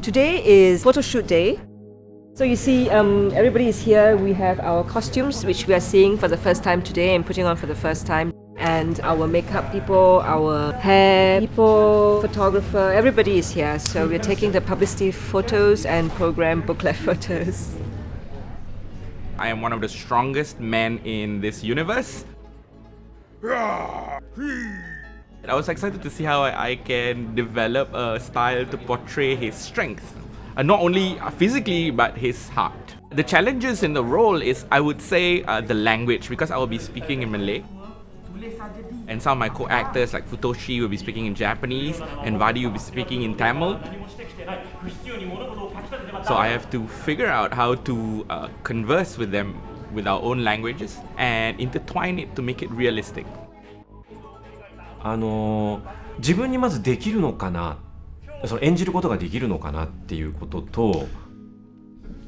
Today is photo shoot day. So you see, everybody is here. We have our costumes, which we are seeing for the first time today and putting on for the first time. And our makeup people, our hair people, photographer, everybody is here. So we're taking the publicity photos and program booklet photos. I am one of the strongest men in this universe. And I was excited to see how I can develop a style to portray his strength. Not only physically, but his heart. The challenges in the role is, I would say, the language, because I will be speaking in Malay. And some of my co-actors like Futoshi will be speaking in Japanese and Vadi will be speaking in Tamil. So I have to figure out how to converse with them with our own languages and intertwine it to make it realistic. 自分にまずできるのかな、その演じることができるのかなっていうことと、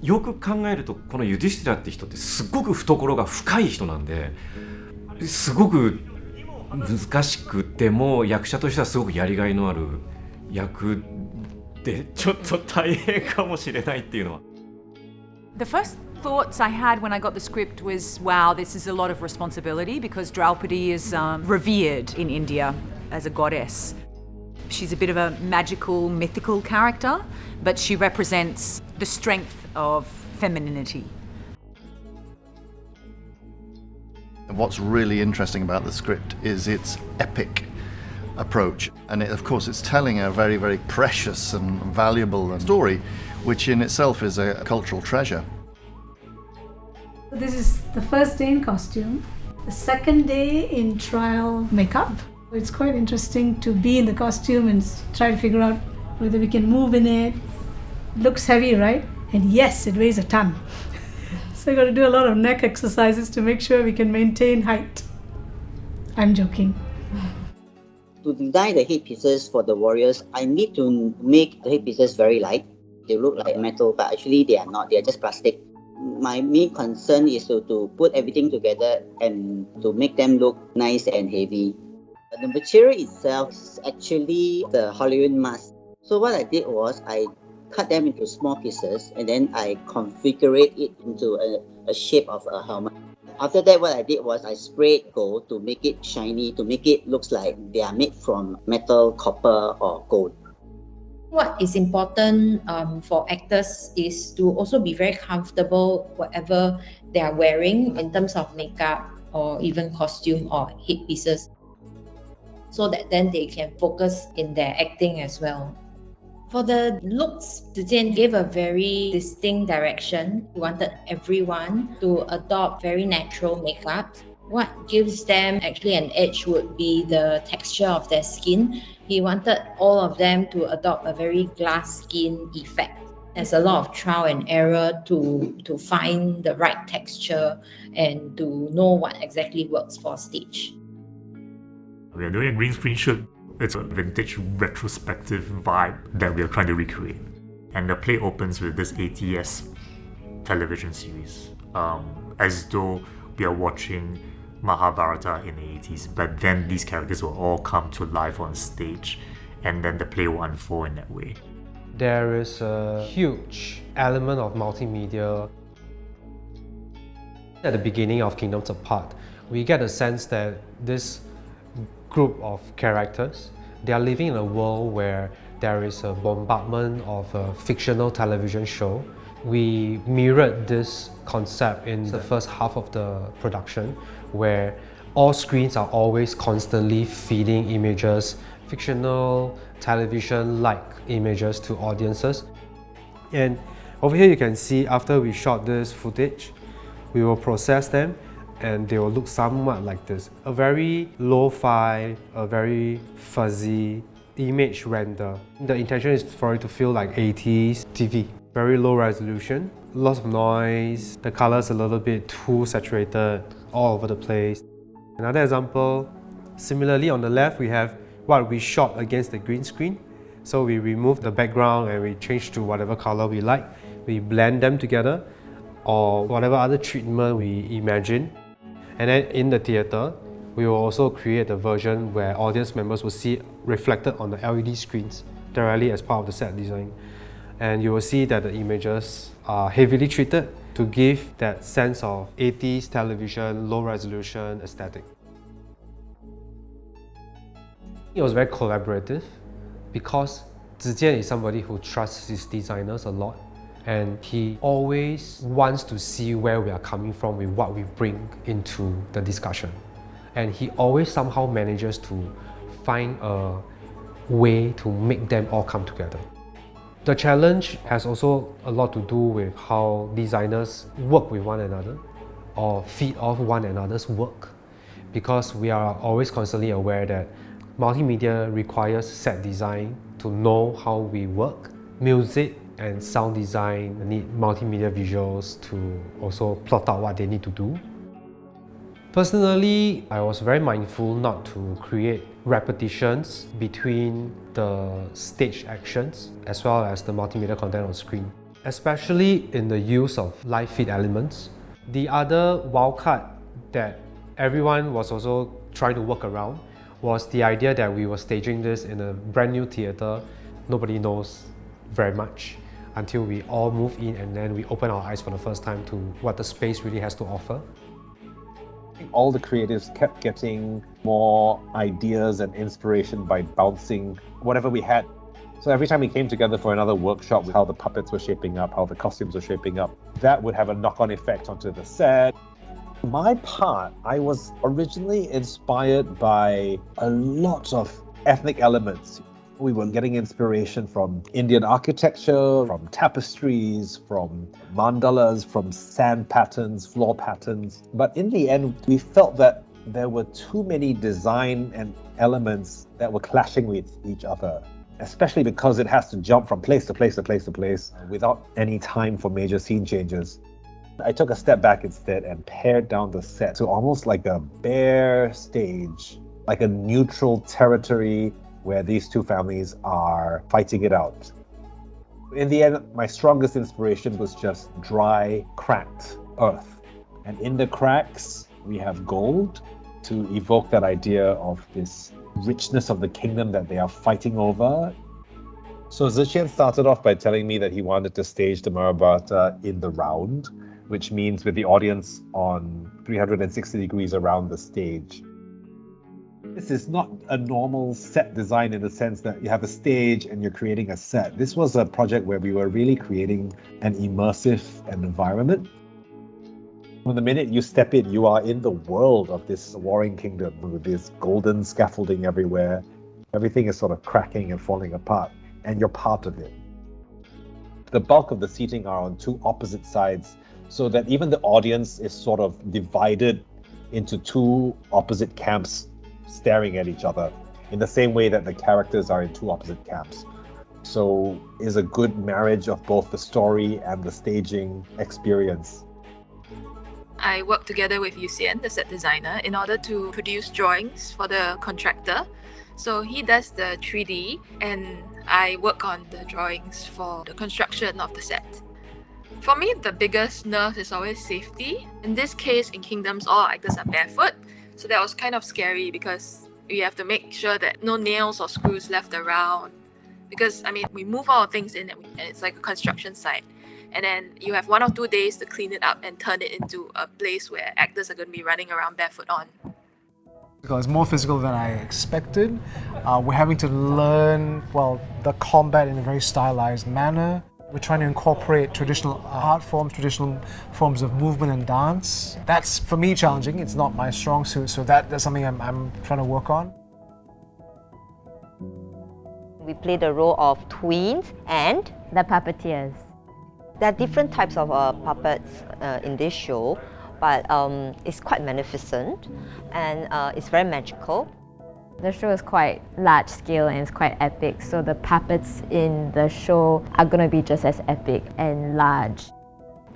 よく考えるとこのユディシティラって人ってすごく懐が深い人なんで、すごく難しくても役者としてはすごくやりがいのある役で、ちょっと大変かもしれないっていうのは。The first thoughts I had when I got the script was, wow, this is a lot of responsibility because Draupadi is revered in India as a goddess. She's a bit of a magical, mythical character, but she represents the strength of femininity. What's really interesting about the script is its epic approach, and of course it's telling a very, very precious and valuable story, which in itself is a cultural treasure. This is the first day in costume, the second day in trial makeup. It's quite interesting to be in the costume and try to figure out whether we can move in it. It looks heavy, right? And yes, it weighs a ton. So I got to do a lot of neck exercises to make sure we can maintain height. I'm joking. To design the headpieces for the warriors, I need to make the headpieces very light. They look like metal, but actually they are not. They are just plastic. My main concern is to put everything together and to make them look nice and heavy. The material itself is actually the Hollywood mask. So what I did was I cut them into small pieces and then I configured it into a shape of a helmet. After that, what I did was I sprayed gold to make it shiny, to make it look like they are made from metal, copper or gold. What is important for actors is to also be very comfortable whatever they are wearing in terms of makeup or even costume or headpieces, so that then they can focus in their acting as well. For the looks, Tze Chien gave a very distinct direction. He wanted everyone to adopt very natural makeup. What gives them actually an edge would be the texture of their skin. He wanted all of them to adopt a very glass skin effect. There's a lot of trial and error to find the right texture and to know what exactly works for stage. We are doing a green screen shoot. It's a vintage retrospective vibe that we are trying to recreate. And the play opens with this ATS television series, as though we are watching Mahabharata in the 80s, but then these characters will all come to life on stage and then the play will unfold in that way. There is a huge element of multimedia. At the beginning of Kingdoms Apart, we get a sense that this group of characters, they are living in a world where there is a bombardment of a fictional television show. We mirrored this concept in the first half of the production, where all screens are always constantly feeding images, fictional television-like images to audiences. And over here you can see after we shot this footage, we will process them and they will look somewhat like this. A very lo-fi, a very fuzzy image render. The intention is for it to feel like 80s TV. Very low resolution, lots of noise, the colors a little bit too saturated, all over the place. Another example, similarly on the left we have what we shot against the green screen. So we remove the background and we change to whatever color we like. We blend them together or whatever other treatment we imagine. And then in the theatre, we will also create a version where audience members will see it reflected on the LED screens directly as part of the set design. and you will see that the images are heavily treated to give that sense of 80s television, low resolution aesthetic. It was very collaborative because Tze Chien is somebody who trusts his designers a lot, and he always wants to see where we are coming from with what we bring into the discussion. And he always somehow manages to find a way to make them all come together. The challenge has also a lot to do with how designers work with one another or feed off one another's work, because we are always constantly aware that multimedia requires set design to know how we work. Music and sound design need multimedia visuals to also plot out what they need to do. Personally, I was very mindful not to create repetitions between the stage actions as well as the multimedia content on screen, especially in the use of live feed elements. The other wildcard that everyone was also trying to work around was the idea that we were staging this in a brand new theatre. Nobody knows very much until we all move in and then we open our eyes for the first time to what the space really has to offer. All the creatives kept getting more ideas and inspiration by bouncing whatever we had. So every time we came together for another workshop with how the puppets were shaping up, how the costumes were shaping up, that would have a knock-on effect onto the set. My part, I was originally inspired by a lot of ethnic elements. We were getting inspiration from Indian architecture, from tapestries, from mandalas, from sand patterns, floor patterns. But in the end, we felt that there were too many design and elements that were clashing with each other, especially because it has to jump from place to place to place to place without any time for major scene changes. I took a step back instead and pared down the set to almost like a bare stage, like a neutral territory where these two families are fighting it out. In the end, my strongest inspiration was just dry, cracked earth. And in the cracks, we have gold to evoke that idea of this richness of the kingdom that they are fighting over. So Tze Chien started off by telling me that he wanted to stage the Mahabharata in the round, which means with the audience on 360 degrees around the stage. This is not a normal set design in the sense that you have a stage and you're creating a set. This was a project where we were really creating an immersive environment. From the minute you step in, you are in the world of this warring kingdom with this golden scaffolding everywhere. Everything is sort of cracking and falling apart, and you're part of it. The bulk of the seating are on two opposite sides, so that even the audience is sort of divided into two opposite camps staring at each other in the same way that the characters are in two opposite camps. So it's a good marriage of both the story and the staging experience. I worked together with Eucien, the set designer, in order to produce drawings for the contractor. So he does the 3D and I work on the drawings for the construction of the set. For me, the biggest nerve is always safety. In this case, in Kingdoms, all actors are barefoot. So that was kind of scary because we have to make sure that no nails or screws left around. Because, we move our things in and it's like a construction site. And then you have 1 or 2 days to clean it up and turn it into a place where actors are going to be running around barefoot on. It's more physical than I expected. We're having to learn, the combat in a very stylized manner. We're trying to incorporate traditional art forms, traditional forms of movement and dance. That's, for me, challenging. It's not my strong suit, so that's something I'm trying to work on. We play the role of twins and the puppeteers. There are different types of puppets in this show, but it's quite magnificent and it's very magical. The show is quite large scale and it's quite epic, so the puppets in the show are going to be just as epic and large.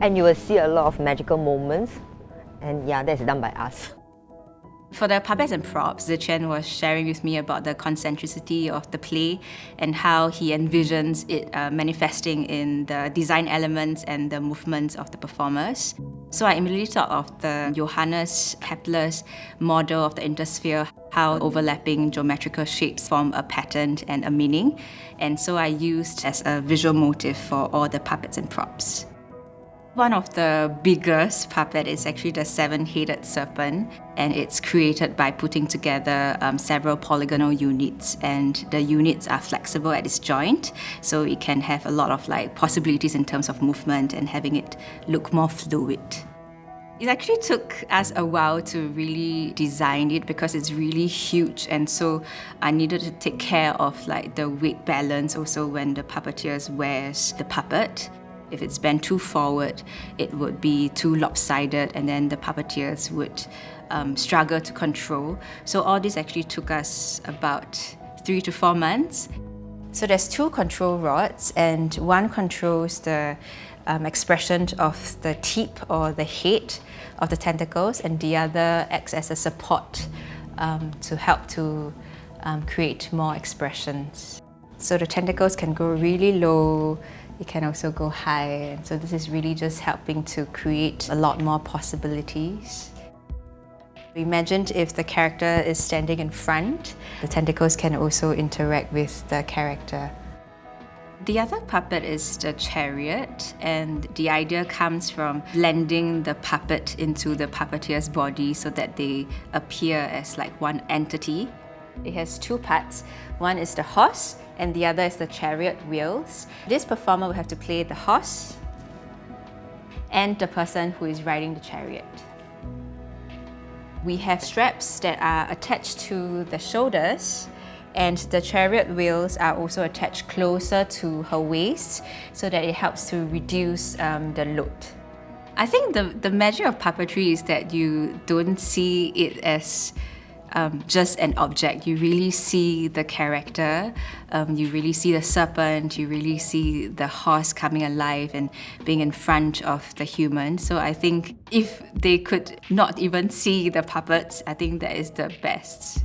And you will see a lot of magical moments, and that's done by us. For the puppets and props, Tze Chien was sharing with me about the concentricity of the play and how he envisions it manifesting in the design elements and the movements of the performers. So I immediately thought of the Johannes Kepler's model of the intersphere, how overlapping geometrical shapes form a pattern and a meaning. And so I used as a visual motif for all the puppets and props. One of the biggest puppet is actually the seven-headed serpent, and it's created by putting together several polygonal units, and the units are flexible at its joint, so it can have a lot of possibilities in terms of movement and having it look more fluid. It actually took us a while to really design it because it's really huge, and so I needed to take care of the weight balance also when the puppeteers wears the puppet. If it's bent too forward, it would be too lopsided, and then the puppeteers would struggle to control. So all this actually took us about 3 to 4 months. So there's 2 control rods, and one controls the expression of the tip or the head of the tentacles, and the other acts as a support to help to create more expressions. So the tentacles can go really low, it can also go high, and so this is really just helping to create a lot more possibilities. Imagine if the character is standing in front, the tentacles can also interact with the character. The other puppet is the chariot, and the idea comes from blending the puppet into the puppeteer's body so that they appear as one entity. It has 2 parts. One is the horse, and the other is the chariot wheels. This performer will have to play the horse and the person who is riding the chariot. We have straps that are attached to the shoulders, and the chariot wheels are also attached closer to her waist so that it helps to reduce the load. I think the magic of puppetry is that you don't see it as just an object. You really see the character, you really see the serpent, you really see the horse coming alive and being in front of the human. So I think if they could not even see the puppets, I think that is the best.